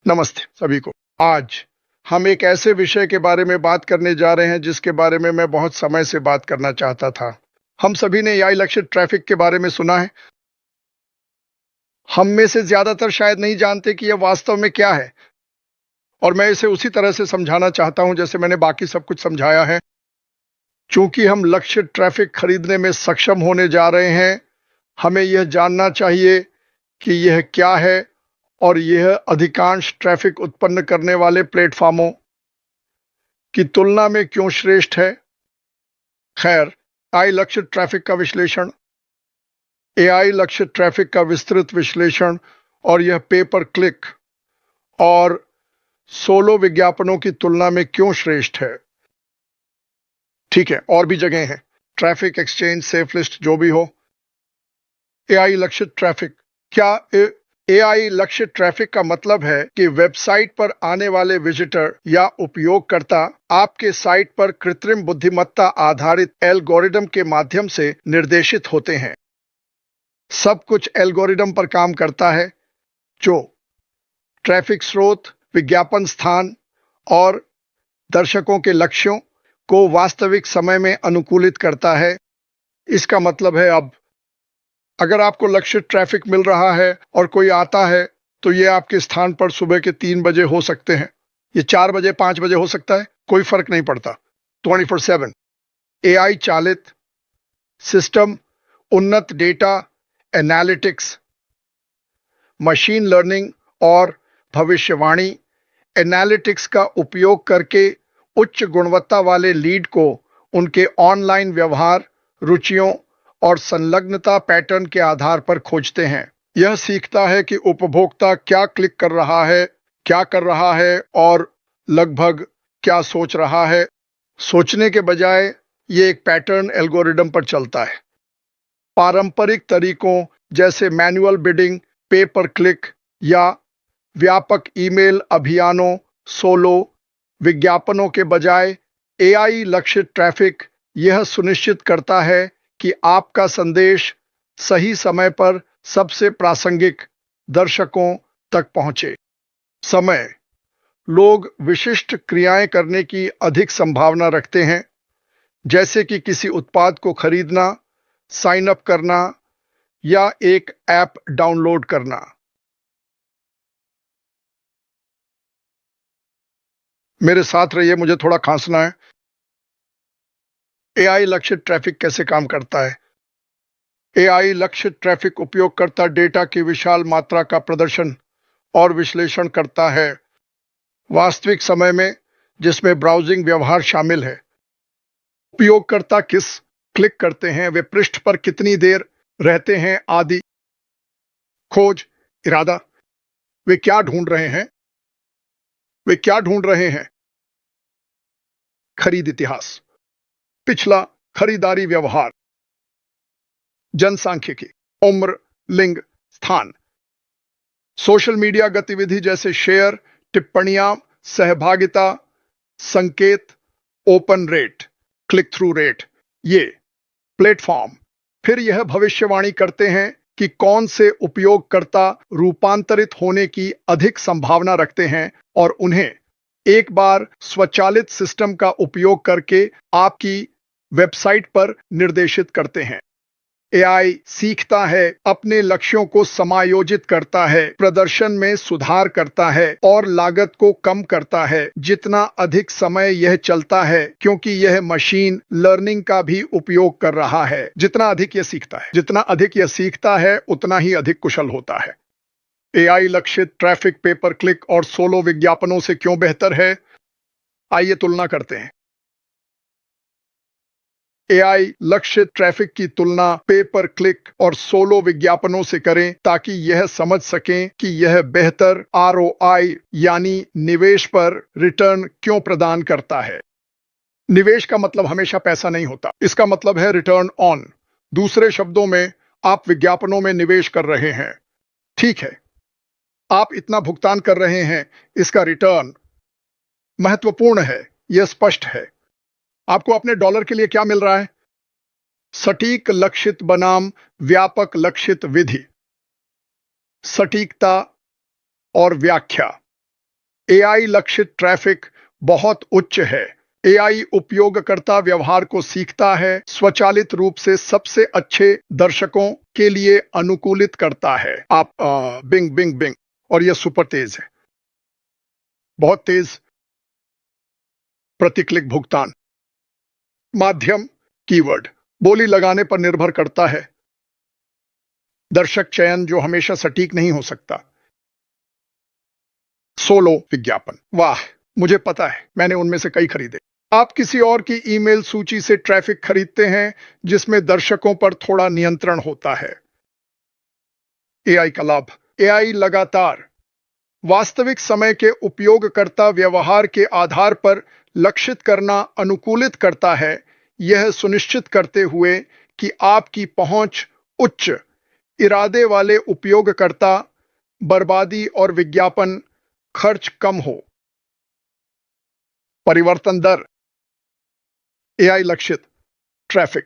नमस्ते सभी को। आज हम एक ऐसे विषय के बारे में बात करने जा रहे हैं जिसके बारे में मैं बहुत समय से बात करना चाहता था। हम सभी ने एआई लक्षित ट्रैफिक के बारे में सुना है। हम में से ज्यादातर शायद नहीं जानते कि यह वास्तव में क्या है, और मैं इसे उसी तरह से समझाना चाहता हूं जैसे मैंने बाकी सब कुछ समझाया है। चूंकि हम लक्षित ट्रैफिक खरीदने में सक्षम होने जा रहे हैं, हमें यह जानना चाहिए कि यह क्या है और यह अधिकांश ट्रैफिक उत्पन्न करने वाले प्लेटफॉर्मों की तुलना में क्यों श्रेष्ठ है। खैर, एआई लक्षित ट्रैफिक का विश्लेषण, एआई लक्षित ट्रैफिक का विस्तृत विश्लेषण और यह पे पर क्लिक और सोलो विज्ञापनों की तुलना में क्यों श्रेष्ठ है। ठीक है, और भी जगह हैं, ट्रैफिक एक्सचेंज, सेफ लिस्ट, जो भी हो। एआई लक्षित ट्रैफिक, क्या एआई लक्षित ट्रैफिक का मतलब है कि वेबसाइट पर आने वाले विजिटर या उपयोगकर्ता आपके साइट पर कृत्रिम बुद्धिमत्ता आधारित एल्गोरिदम के माध्यम से निर्देशित होते हैं। सब कुछ एल्गोरिदम पर काम करता है जो ट्रैफिक स्रोत, विज्ञापन स्थान और दर्शकों के लक्ष्यों को वास्तविक समय में अनुकूलित करता है। इसका मतलब है, अब अगर आपको लक्षित ट्रैफिक मिल रहा है और कोई आता है तो ये आपके स्थान पर सुबह के 3 बजे हो सकते हैं, ये 4 बजे 5 बजे हो सकता है, कोई फर्क नहीं पड़ता। 24/7 एआई चालित सिस्टम उन्नत डेटा एनालिटिक्स, मशीन लर्निंग और भविष्यवाणी एनालिटिक्स का उपयोग करके उच्च गुणवत्ता वाले लीड को उनके ऑनलाइन व्यवहार, रुचियों और संलग्नता पैटर्न के आधार पर खोजते हैं। यह सीखता है कि उपभोक्ता क्या क्लिक कर रहा है, क्या कर रहा है और लगभग क्या सोच रहा है। सोचने के बजाय ये एक पैटर्न एल्गोरिदम पर चलता है। पारंपरिक तरीकों जैसे मैनुअल बिडिंग, पे पर क्लिक या व्यापक ईमेल अभियानों, सोलो विज्ञापनों के बजाय एआई लक्षित ट्रैफिक यह सुनिश्चित करता है कि आपका संदेश सही समय पर सबसे प्रासंगिक दर्शकों तक पहुंचे। समय, लोग विशिष्ट क्रियाएं करने की अधिक संभावना रखते हैं, जैसे कि किसी उत्पाद को खरीदना, साइन अप करना या एक ऐप डाउनलोड करना। मेरे साथ रहिए, मुझे थोड़ा खांसना है। एआई लक्षित ट्रैफिक कैसे काम करता है। एआई लक्षित ट्रैफिक उपयोगकर्ता डेटा की विशाल मात्रा का प्रदर्शन और विश्लेषण करता है वास्तविक समय में, जिसमें ब्राउजिंग व्यवहार शामिल है। उपयोगकर्ता किस क्लिक करते हैं, वे पृष्ठ पर कितनी देर रहते हैं आदि। खोज, इरादा, वे क्या ढूंढ रहे हैं, वे क्या ढूंढ रहे हैं। खरीद इतिहास, पिछला खरीदारी व्यवहार। जनसांख्यिकी, उम्र, लिंग, स्थान। सोशल मीडिया गतिविधि जैसे शेयर, टिप्पणियां, सहभागिता, संकेत, open rate, click through rate. ये प्लेटफॉर्म फिर यह भविष्यवाणी करते हैं कि कौन से उपयोगकर्ता रूपांतरित होने की अधिक संभावना रखते हैं और उन्हें एक बार स्वचालित सिस्टम का उपयोग करके आपकी वेबसाइट पर निर्देशित करते हैं। एआई सीखता है, अपने लक्ष्यों को समायोजित करता है, प्रदर्शन में सुधार करता है और लागत को कम करता है जितना अधिक समय यह चलता है, क्योंकि यह मशीन लर्निंग का भी उपयोग कर रहा है। जितना अधिक यह सीखता है, जितना अधिक यह सीखता है, उतना ही अधिक कुशल होता है। एआई लक्षित ट्रैफिक पे पर क्लिक और सोलो विज्ञापनों से क्यों बेहतर है, आइए तुलना करते हैं। एआई लक्षित ट्रैफिक की तुलना पे पर क्लिक और सोलो विज्ञापनों से करें ताकि यह समझ सकें कि यह बेहतर आरओआई यानी निवेश पर रिटर्न क्यों प्रदान करता है। निवेश का मतलब हमेशा पैसा नहीं होता, इसका मतलब है रिटर्न ऑन। दूसरे शब्दों में, आप विज्ञापनों में निवेश कर रहे हैं। ठीक है, आप इतना भुगतान कर रहे हैं, इसका रिटर्न महत्वपूर्ण है, यह स्पष्ट है। आपको अपने डॉलर के लिए क्या मिल रहा है? सटीक लक्षित बनाम व्यापक लक्षित विधि, सटीकता और व्याख्या। एआई लक्षित ट्रैफिक बहुत उच्च है। एआई उपयोगकर्ता व्यवहार को सीखता है, स्वचालित रूप से सबसे अच्छे दर्शकों के लिए अनुकूलित करता है। आप बिंग बिंग बिंग, और यह सुपर तेज है, बहुत तेज। प्रति क्लिक भुगतान। माध्यम कीवर्ड बोली लगाने पर निर्भर करता है। दर्शक चयन जो हमेशा सटीक नहीं हो सकता। सोलो विज्ञापन। वाह, मुझे पता है, मैंने उनमें से कई खरीदे। आप किसी और की ईमेल सूची से ट्रैफिक खरीदते हैं जिसमें दर्शकों पर थोड़ा नियंत्रण होता है। एआई का लाभ। एआई लगातार वास्तविक समय के उपयोगकर्ता व्यवहार के आधार पर लक्षित करना अनुकूलित करता है, यह सुनिश्चित करते हुए कि आपकी पहुंच उच्च इरादे वाले उपयोगकर्ता बर्बादी और विज्ञापन खर्च कम हो। परिवर्तन दर। एआई लक्षित ट्रैफिक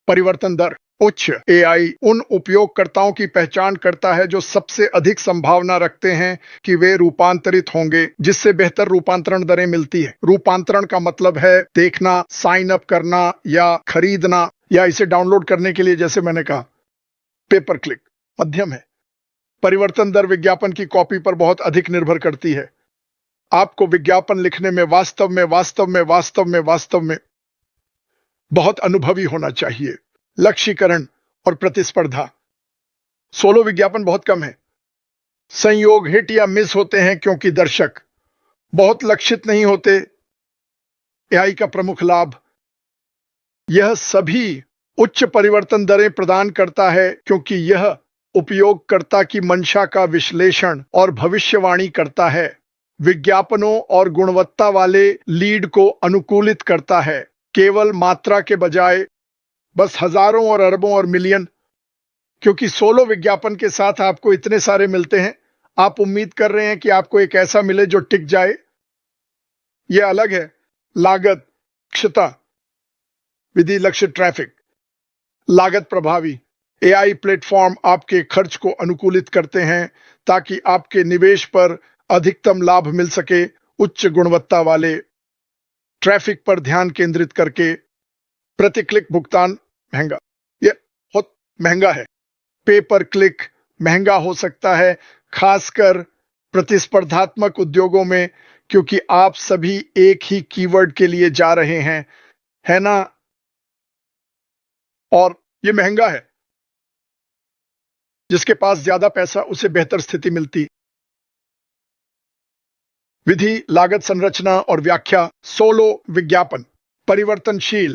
परिवर्तन दर उच्च। एआई उन उपयोगकर्ताओं की पहचान करता है जो सबसे अधिक संभावना रखते हैं कि वे रूपांतरित होंगे, जिससे बेहतर रूपांतरण दरें मिलती है। रूपांतरण का मतलब है देखना, साइन अप करना या खरीदना, या इसे डाउनलोड करने के लिए, जैसे मैंने कहा, पेपर क्लिक। मध्यम है। परिवर्तन दर विज्ञापन की कॉपी पर बहुत अधिक निर्भर करती है। आपको विज्ञापन लिखने में वास्तव में बहुत अनुभवी होना चाहिए। लक्ष्यीकरण और प्रतिस्पर्धा। सोलो विज्ञापन बहुत कम है। संयोग हिट या मिस होते हैं क्योंकि दर्शक बहुत लक्षित नहीं होते। एआई का प्रमुख लाभ। यह सभी उच्च परिवर्तन दरें प्रदान करता है क्योंकि यह उपयोगकर्ता की मंशा का विश्लेषण और भविष्यवाणी करता है। विज्ञापनों और गुणवत्ता वाले लीड को अनुकूलित करता है, केवल मात्रा के बजाय बस हजारों और अरबों और मिलियन। क्योंकि सोलो विज्ञापन के साथ आपको इतने सारे मिलते हैं, आप उम्मीद कर रहे हैं कि आपको एक ऐसा मिले जो टिक जाए। यह अलग है। लागत दक्षता। विधि लक्षित ट्रैफिक। लागत प्रभावी। एआई प्लेटफॉर्म आपके खर्च को अनुकूलित करते हैं ताकि आपके निवेश पर अधिकतम लाभ मिल सके। उच्च गुणवत्ता वाले ट्रैफिक पर ध्यान केंद्रित करके। प्रति क्लिक भुगतान महंगा। यह बहुत महंगा है। पे पर क्लिक महंगा हो सकता है, खासकर प्रतिस्पर्धात्मक उद्योगों में, क्योंकि आप सभी एक ही कीवर्ड के लिए जा रहे हैं, है ना? और यह महंगा है। जिसके पास ज्यादा पैसा, उसे बेहतर स्थिति मिलती। विधि लागत संरचना और व्याख्या। सोलो विज्ञापन परिवर्तनशील।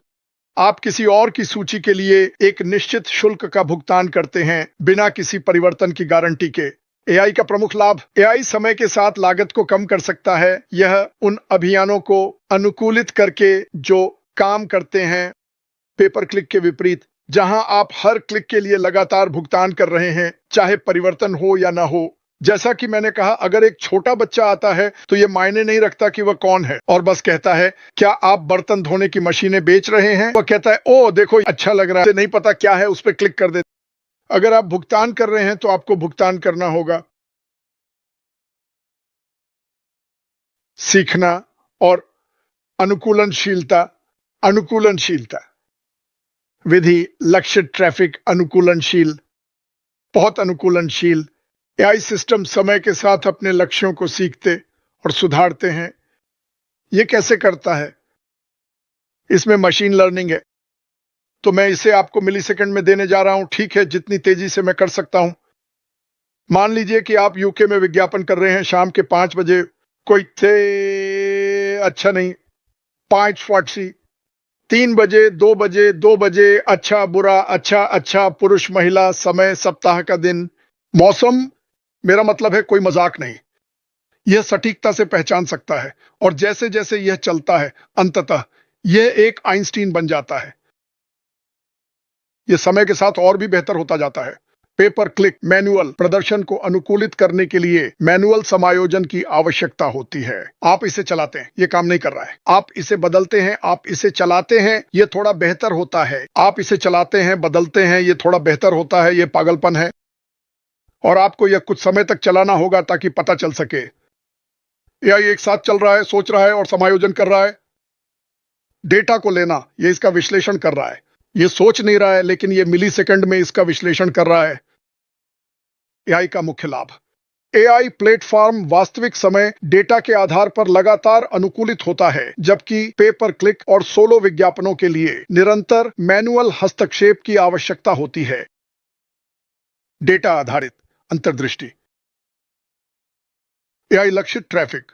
आप किसी और की सूची के लिए एक निश्चित शुल्क का भुगतान करते हैं बिना किसी परिवर्तन की गारंटी के। एआई का प्रमुख लाभ। एआई समय के साथ लागत को कम कर सकता है। यह उन अभियानों को अनुकूलित करके जो काम करते हैं, पेपर क्लिक के विपरीत, जहां आप हर क्लिक के लिए लगातार भुगतान कर रहे हैं, चाहे परिवर्तन हो या ना हो। जैसा कि मैंने कहा, अगर एक छोटा बच्चा आता है तो यह मायने नहीं रखता कि वह कौन है, और बस कहता है, क्या आप बर्तन धोने की मशीनें बेच रहे हैं? वह कहता है, ओ देखो अच्छा लग रहा है, नहीं पता क्या है, उस पर क्लिक कर दे। अगर आप भुगतान कर रहे हैं तो आपको भुगतान करना होगा। सीखना और अनुकूलनशीलता। अनुकूलनशीलता। विधि लक्षित ट्रैफिक अनुकूलनशील, बहुत अनुकूलनशील। एआई सिस्टम समय के साथ अपने लक्ष्यों को सीखते और सुधारते हैं। यह कैसे करता है? इसमें मशीन लर्निंग है। तो मैं इसे आपको मिलीसेकंड में देने जा रहा हूं, ठीक है, जितनी तेजी से मैं कर सकता हूं। मान लीजिए कि आप यूके में विज्ञापन कर रहे हैं शाम के 5 बजे। कोई थे अच्छा नहीं, 5:40, 3 बजे, 2 बजे, 2 बजे, अच्छा बुरा, अच्छा अच्छा, पुरुष महिला, समय सप्ताह का दिन, मौसम। मेरा मतलब है कोई मजाक नहीं। यह सटीकता से पहचान सकता है, और जैसे जैसे यह चलता है, अंततः यह एक आइंस्टीन बन जाता है। यह समय के साथ और भी बेहतर होता जाता है। पे पर क्लिक मैनुअल प्रदर्शन को अनुकूलित करने के लिए मैनुअल समायोजन की आवश्यकता होती है। आप इसे चलाते हैं, यह काम नहीं कर रहा है। आप इसे बदलते हैं, आप इसे चलाते हैं, यह थोड़ा बेहतर होता है। आप इसे चलाते हैं, बदलते हैं, यह थोड़ा बेहतर होता है। यह पागलपन है, और आपको यह कुछ समय तक चलाना होगा ताकि पता चल सके। एआई एक साथ चल रहा है, सोच रहा है और समायोजन कर रहा है। डेटा को लेना, ये इसका विश्लेषण कर रहा है। ये सोच नहीं रहा है, लेकिन ये मिली सेकंड में इसका विश्लेषण कर रहा है। एआई का मुख्य लाभ। एआई प्लेटफॉर्म वास्तविक समय डेटा के आधार पर लगातार अनुकूलित होता है, जबकि पे पर क्लिक और सोलो विज्ञापनों के लिए निरंतर मैनुअल हस्तक्षेप की आवश्यकता होती है। डेटा आधारित अंतर्दृष्टि। एआई लक्षित ट्रैफिक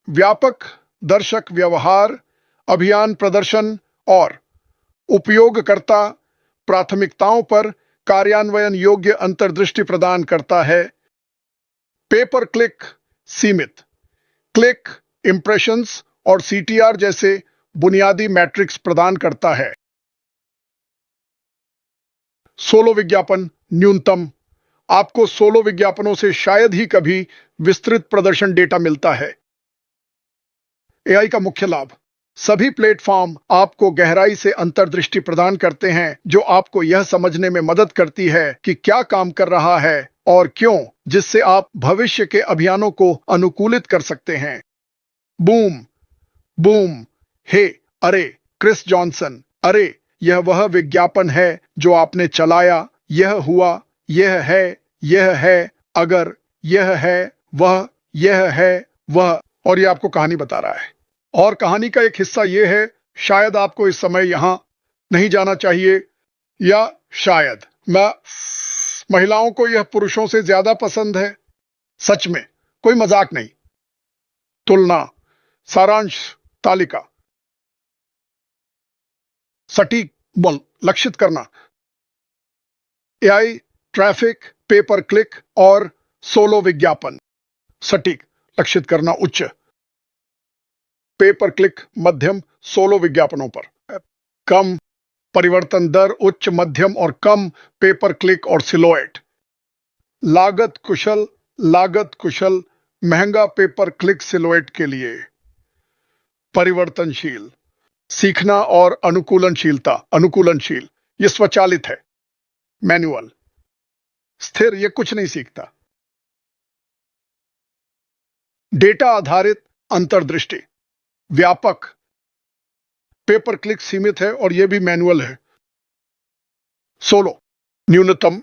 व्यापक दर्शक व्यवहार, अभियान प्रदर्शन और उपयोगकर्ता प्राथमिकताओं पर कार्यान्वयन योग्य अंतर्दृष्टि प्रदान करता है। पे पर क्लिक सीमित क्लिक, इंप्रेशंस और सीटीआर जैसे बुनियादी मैट्रिक्स प्रदान करता है। सोलो विज्ञापन न्यूनतम। आपको सोलो विज्ञापनों से शायद ही कभी विस्तृत प्रदर्शन डेटा मिलता है। एआई का मुख्य लाभ। सभी प्लेटफॉर्म आपको गहराई से अंतर्दृष्टि प्रदान करते हैं, जो आपको यह समझने में मदद करती है कि क्या काम कर रहा है और क्यों, जिससे आप भविष्य के अभियानों को अनुकूलित कर सकते हैं। बूम बूम, हे अरे क्रिस जॉनसन, अरे यह वह विज्ञापन है जो आपने चलाया, यह हुआ, यह है, अगर यह है वह, यह है वह। और यह आपको कहानी बता रहा है। और कहानी का एक हिस्सा यह है, शायद आपको इस समय यहां नहीं जाना चाहिए, या शायद महिलाओं को यह पुरुषों से ज्यादा पसंद है। सच में कोई मजाक नहीं। तुलना, सारांश, तालिका। सटीक बल लक्षित करना। एआई ट्रैफिक, पे पर क्लिक और सोलो विज्ञापन। सटीक लक्षित करना उच्च, पे पर क्लिक मध्यम, सोलो विज्ञापनों पर कम। परिवर्तन दर उच्च, मध्यम और कम पे पर क्लिक और सिलोएट। लागत कुशल महंगा पे पर क्लिक सिलोएट के लिए। परिवर्तनशील सीखना और अनुकूलनशील यह स्वचालित है। मैनुअल स्थिर, यह कुछ नहीं सीखता। डेटा आधारित अंतर्दृष्टि व्यापक, पे पर क्लिक सीमित है और यह भी मैनुअल है। सोलो न्यूनतम।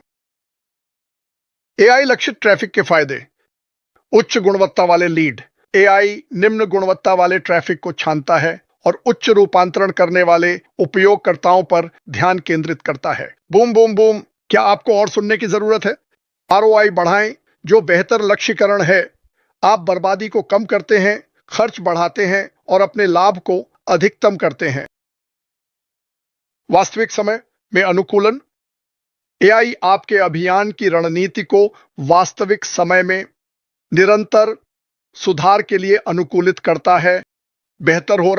एआई लक्षित ट्रैफिक के फायदे। उच्च गुणवत्ता वाले लीड। एआई निम्न गुणवत्ता वाले ट्रैफिक को छानता है और उच्च रूपांतरण करने वाले उपयोगकर्ताओं पर ध्यान केंद्रित करता है। बूम बूम बूम, क्या आपको और सुनने की जरूरत है? आरओआई बढ़ाएं, जो बेहतर लक्ष्यीकरण है। आप बर्बादी को कम करते हैं, खर्च बढ़ाते हैं और अपने लाभ को अधिकतम करते हैं। वास्तविक समय में अनुकूलन। एआई आपके अभियान की रणनीति को वास्तविक समय में निरंतर सुधार के लिए अनुकूलित करता है। बेहतर हो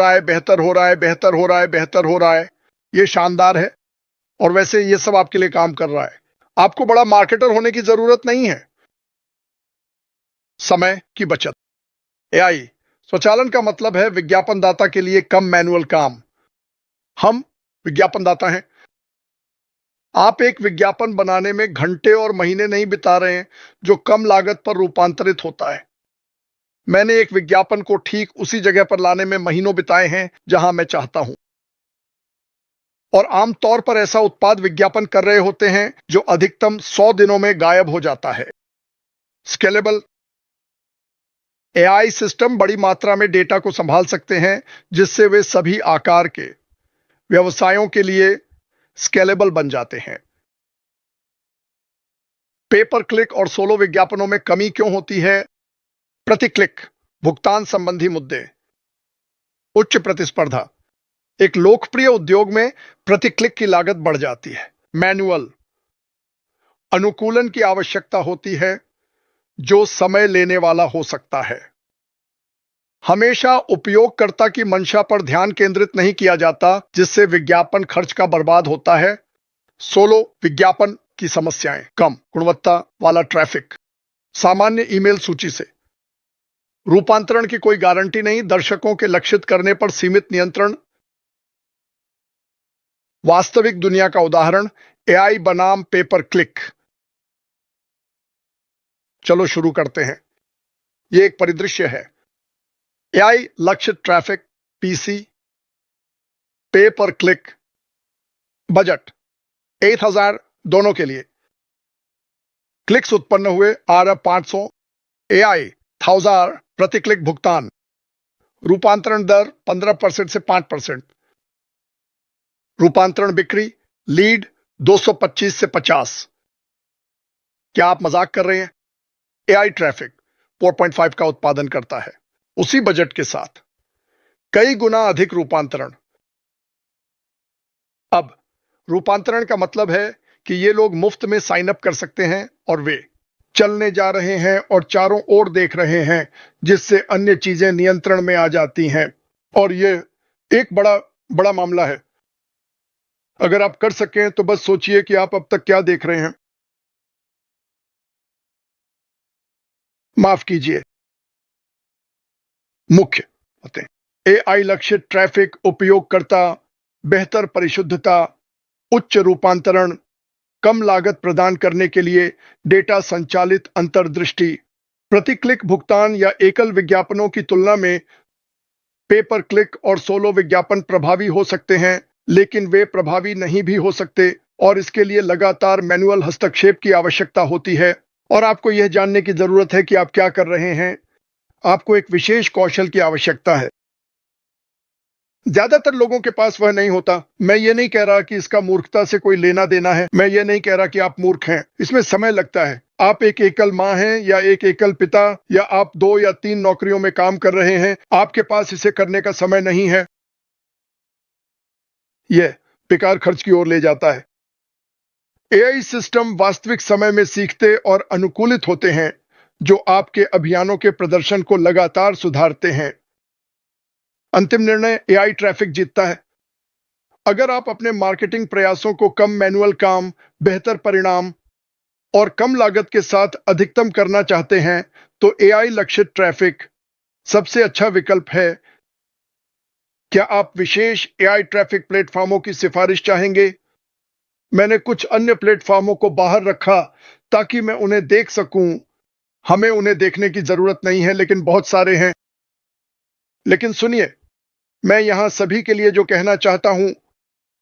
रहा है। यह शानदार है और वैसे यह सब आपके लिए काम कर रहा है। आपको बड़ा मार्केटर होने की जरूरत नहीं है। समय की बचत। एआई स्वचालन का मतलब है विज्ञापनदाता के लिए कम मैनुअल काम। हम विज्ञापनदाता हैं। आप एक विज्ञापन बनाने में घंटे और महीने नहीं बिता रहे हैं, जो कम लागत पर रूपांतरित होता है। मैंने एक विज्ञापन को ठीक उसी जगह पर लाने में महीनों बिताए हैं जहां मैं चाहता हूं। और आमतौर पर ऐसा उत्पाद विज्ञापन कर रहे होते हैं जो अधिकतम 100 दिनों में गायब हो जाता है। स्केलेबल। एआई सिस्टम बड़ी मात्रा में डेटा को संभाल सकते हैं, जिससे वे सभी आकार के व्यवसायों के लिए स्केलेबल बन जाते हैं। पे पर क्लिक और सोलो विज्ञापनों में कमी क्यों होती है? प्रति क्लिक भुगतान संबंधी मुद्दे। उच्च प्रतिस्पर्धा। एक लोकप्रिय उद्योग में प्रति क्लिक की लागत बढ़ जाती है। मैनुअल अनुकूलन की आवश्यकता होती है, जो समय लेने वाला हो सकता है। हमेशा उपयोगकर्ता की मंशा पर ध्यान केंद्रित नहीं किया जाता, जिससे विज्ञापन खर्च का बर्बाद होता है। सोलो विज्ञापन की समस्याएं। कम गुणवत्ता वाला ट्रैफिक। सामान्य ईमेल सूची से रूपांतरण की कोई गारंटी नहीं। दर्शकों के लक्षित करने पर सीमित नियंत्रण। वास्तविक दुनिया का उदाहरण एआई बनाम पे पर क्लिक। चलो शुरू करते हैं। यह एक परिदृश्य है। एआई लक्षित ट्रैफिक, पीसी, पे पर क्लिक, बजट 8,000 दोनों के लिए। क्लिक्स उत्पन्न हुए आरएफ 500, एआई 1000 प्रति क्लिक भुगतान, रूपांतरण दर 15% से 5%, रूपांतरण बिक्री लीड 225 से 50। क्या आप मजाक कर रहे हैं? एआई ट्रैफिक 4.5 का उत्पादन करता है, उसी बजट के साथ कई गुना अधिक रूपांतरण। अब रूपांतरण का मतलब है कि ये लोग मुफ्त में साइन अप कर सकते हैं और वे चलने जा रहे हैं और चारों ओर देख रहे हैं, जिससे अन्य चीजें नियंत्रण में आ जाती हैं। और ये एक बड़ा बड़ा मामला है। अगर आप कर सकें तो बस सोचिए कि आप अब तक क्या देख रहे हैं। माफ कीजिए, मुख्य बातें। एआई लक्षित ट्रैफिक उपयोगकर्ता, बेहतर परिशुद्धता, उच्च रूपांतरण, कम लागत प्रदान करने के लिए डेटा संचालित अंतर्दृष्टि। प्रति क्लिक भुगतान या एकल विज्ञापनों की तुलना में पे पर क्लिक और सोलो विज्ञापन प्रभावी हो सकते हैं, लेकिन वे प्रभावी नहीं भी हो सकते और इसके लिए लगातार मैनुअल हस्तक्षेप की आवश्यकता होती है। और आपको यह जानने की जरूरत है कि आप क्या कर रहे हैं। आपको एक विशेष कौशल की आवश्यकता है। ज्यादातर लोगों के पास वह नहीं होता। मैं ये नहीं कह रहा कि इसका मूर्खता से कोई लेना देना है। मैं ये नहीं कह रहा कि आप मूर्ख हैं। इसमें समय लगता है। आप एक एकल माँ हैं या एक एकल पिता, या आप 2 या 3 नौकरियों में काम कर रहे हैं, आपके पास इसे करने का समय नहीं है। यह बेकार खर्च की ओर ले जाता है। एआई सिस्टम वास्तविक समय में सीखते और अनुकूलित होते हैं, जो आपके अभियानों के प्रदर्शन को लगातार सुधारते हैं। अंतिम निर्णय एआई ट्रैफिक जीतता है। अगर आप अपने मार्केटिंग प्रयासों को कम मैनुअल काम, बेहतर परिणाम और कम लागत के साथ अधिकतम करना चाहते हैं, तो एआई लक्षित ट्रैफिक सबसे अच्छा विकल्प है। क्या आप विशेष एआई ट्रैफिक प्लेटफॉर्मों की सिफारिश चाहेंगे? मैंने कुछ अन्य प्लेटफॉर्मों को बाहर रखा ताकि मैं उन्हें देख सकूं। हमें उन्हें देखने की जरूरत नहीं है, लेकिन बहुत सारे हैं। लेकिन सुनिए, मैं यहां सभी के लिए जो कहना चाहता हूं,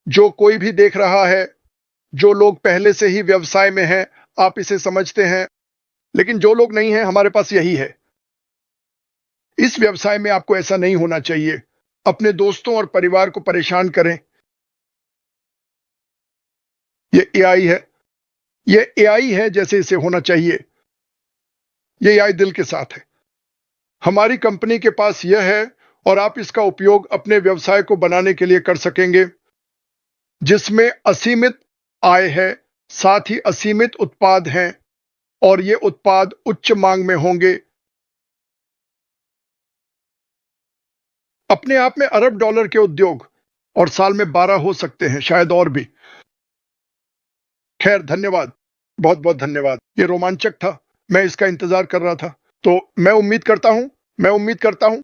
जो कोई भी देख रहा है, जो लोग पहले से ही व्यवसाय में हैं, आप इसे समझते हैं, लेकिन जो लोग नहीं हैं, हमारे पास यही है। इस व्यवसाय में आपको ऐसा नहीं होना चाहिए। अपने दोस्तों और परिवार को परेशान करें। ये एआई है। ये एआई है जैसे इसे होना चाहिए। ये एआई दिल के साथ है। हमारी कंपनी के पास यह है और आप इसका उपयोग अपने व्यवसाय को बनाने के लिए कर सकेंगे, जिसमें असीमित आय है, साथ ही असीमित उत्पाद हैं और ये उत्पाद उच्च मांग में होंगे। अपने आप में अरब डॉलर के उद्योग और साल में 12 हो सकते हैं, शायद और भी। खैर, धन्यवाद, बहुत बहुत धन्यवाद। ये रोमांचक था। मैं इसका इंतजार कर रहा था। तो मैं उम्मीद करता हूं